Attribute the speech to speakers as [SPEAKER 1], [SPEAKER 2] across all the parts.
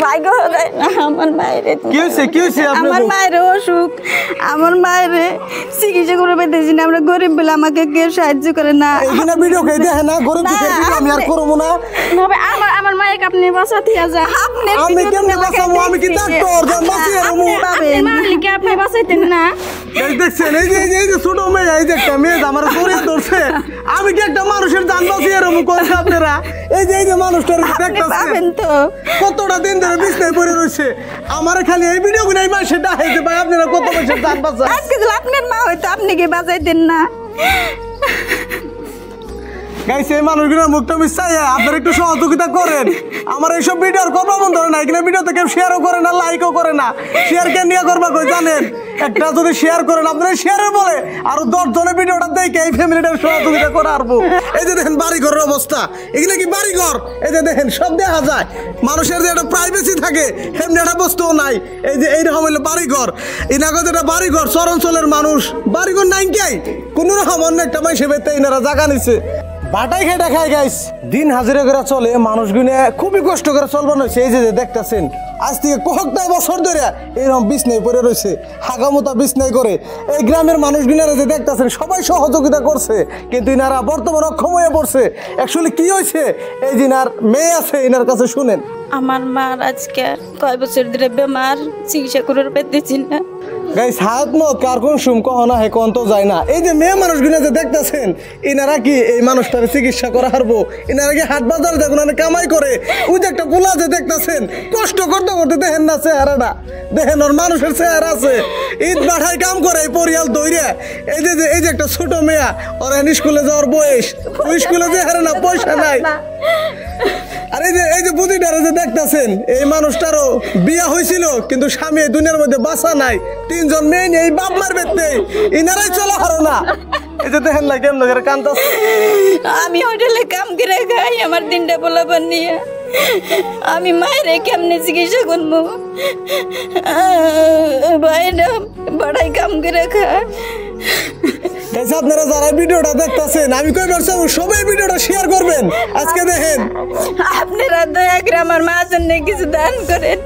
[SPEAKER 1] ভাগ্য আমার মায়ের
[SPEAKER 2] আমার
[SPEAKER 1] মায়ের অসুখ, আমার মায়ের চিকিৎসা করে পেতেছি না। আমরা গরিব বলে আমাকে কেউ সাহায্য করে না। আমার মায়ের আপনি বাঁচাতে যা, আপনি বাঁচাইতেন না।
[SPEAKER 2] দেখছেন এই যে ছোট মেয়ে, এই যে একটা মেয়ে আমার গরিব ধরছে, আমি কি একটা মানুষের জান বাঁচিয়ে এরকম করছে আপনারা? এই যে মানুষটার দেখতেছেন
[SPEAKER 1] তো
[SPEAKER 2] কতটা দিন ধরে বিছনায় পড়ে রয়েছে, আমার খালি এই ভিডিও গুলো এই মাসে ডাইতে ভাই আপনারা কত মানুষের জান বাঁচান।
[SPEAKER 1] আজকে যদি আপনার মা হয়তো আপনি কি বাঁচাইতেন না?
[SPEAKER 2] গাইস এই মানুষগুলোর মুখটা মিশাই আপনারা একটু সহযোগিতা করেন। আমার এইসব ভিডিওর কথা বন্ধ হয় না, এখানে ভিডিওতে কেউ শেয়ারও করে না, লাইকও করে না। শেয়ার কে নিয়ে করবা কই জানেন? একটা যদি শেয়ার করেন আপনারা শেয়ারের বলে আরো 10 জনের ভিডিওটা দেখে এই ফ্যামিলিটার সহযোগিতা করে আসবো। এই যে দেখেন বাড়ি ঘরের অবস্থা, এগুলো কি বাড়ি ঘর? এই যে দেখেন সব দেখা যায়, মানুষের যে একটা প্রাইভেসি থাকে সেমনি একটা বস্তুও নাই। এই যে এইরকম হইলো বাড়ি ঘর, এনাকে যেটা বাড়ি ঘর চরাঞ্চলের মানুষ বাড়ি ঘর নাই কে কোন রকম অন্য একটা মাই সেবেতে এনারা জায়গা নিছে, বাটাই খেটে খায় গাইস, দিন হাজিরা করে চলে মানুষগুলো, খুবই কষ্ট করে চলবানো হয়েছে। এই যে দেখতেছেন আজ থেকে কয়েকটা বছর ধরে এরকম বিছনায় পড়ে রয়েছে, হাগামোতা বিছনায় করে। এই গ্রামের মানুষগুলোরা যে দেখতেছেন সবাই সহযোগিতা করছে, কিন্তু ইনারা বর্তমানে অক্ষম হয়ে পড়ছে। অ্যাকচুয়ালি কি হয়েছে, এই যে ইনার মেয়ে আছে, ইনার কাছে শুনেন।
[SPEAKER 1] আমার মার আজকে কয় বছর ধরে বেমার, চিকিৎসা করে পেতেছি না।
[SPEAKER 2] গাইস হাত মত কার কোন সুম কহনা হে কোন তো যায় না। এই যে মেয়ে মানুষগুলো যে দেখতেছেন, ইনারা কি এই মানুষটার চিকিৎসা করা হারবো? ইনারা কি হাট বাজার দেখুন কামাই করে? ওই যে একটা পোলা যে দেখতেছেন কষ্ট করতে করতে দেখেন না চেহারাটা, দেখেন ওর মানুষের চেহারা আছে, ঈদ বাঠায় কাম করে এই পরিয়াল দৈরে। এই যে একটা ছোট মেয়া, ওর স্কুলে যাওয়ার বয়স, ওই স্কুলে যে হারে না পয়সা নাই। আর এই যে বুদ্ধিটারে যে দেখতেছেন, এই মানুষটারও বিয়া হয়েছিল কিন্তু স্বামী এই দুনিয়ার মধ্যে বাঁচা নাই, 3 জন মেয়ে নেই, বাপ মার বেতে ইনারাই চলা হারো না। এই যে দেখেন না কেমন করে কান্দতেছে।
[SPEAKER 1] আমি হোটেলে কাম করে খাই আমার 3টা পোলাপান নিয়ে, আমি মায়ের কেমনে চিকিৎসা করবো? ভাইরা বাড়াই কাম করে খায়।
[SPEAKER 2] আপনারা যারা ভিডিওটা দেখতেছেন, আমি কই বলছি সবাই ভিডিওটা শেয়ার করবেন। আজকে দেখেন
[SPEAKER 1] আপনারা দয়া করে আমার মার জন্য কিছু দান করেন,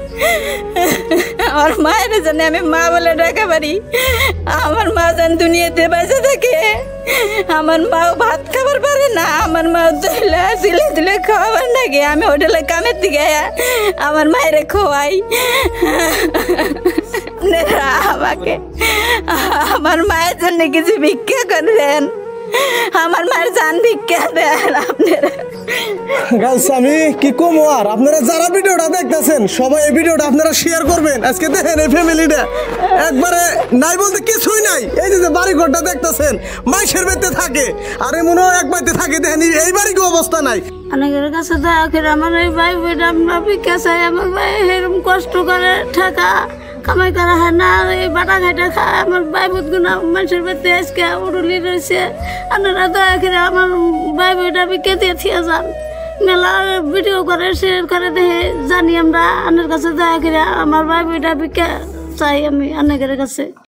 [SPEAKER 1] আমার মায়ের জন্য আমি মা বলে ডাকা পারি। আমার মা যেন দুনিয়াতে বেঁচে থাকে, আমার মাও ভাত খাবার পারে না, আমার মা দিলে দিলে খাওয়াবার নাকি, আমি হোটেলে কামের দিকে আমার মায়ের খোয়াই। আপনারা আমাকে আমার মায়ের জন্য কিছু ভিক্ষা করবেন, আমার মায়ের জান ভিক্ষা দেন আপনারা।
[SPEAKER 2] গাইস আমি কি কমো আর, আপনারা যারা ভিডিওটা দেখতেছেন সবাই এই ভিডিওটা আপনারা শেয়ার করবেন। আজকে দেখেন এই ফ্যামিলিটা একবারে নাই বলতে কিছুই নাই। এই যে বাড়ি ঘরটা দেখতেছেন মাইশের বেতে থাকে, আর এমনও এক বাড়িতে থাকে, দেখেন এই বাড়ি কি অবস্থা নাই।
[SPEAKER 1] অনেকের কাছে দয়া করে আমার এই ভাই বোন আমরা ভিক্ষা চাই, আমার ভাই এরকম কষ্ট করে টাকা কামাই করা হয় না, এই বাটা ঘাটা খায়, আমার ভাই বোন গুলো মানুষের বেতে আজকে উড়ুলি রয়েছে। আপনারা দয়া করে আমার ভাই বোনটা ভিক্ষা দিয়ে থিয়ে যান, মেলা ভিডিও করে শেয়ার করে দেখে জানি আমরা। আপনার কাছে দয়া করে আমার ভাই বোনটা ভিক্ষা চাই আমি অনেকের কাছে।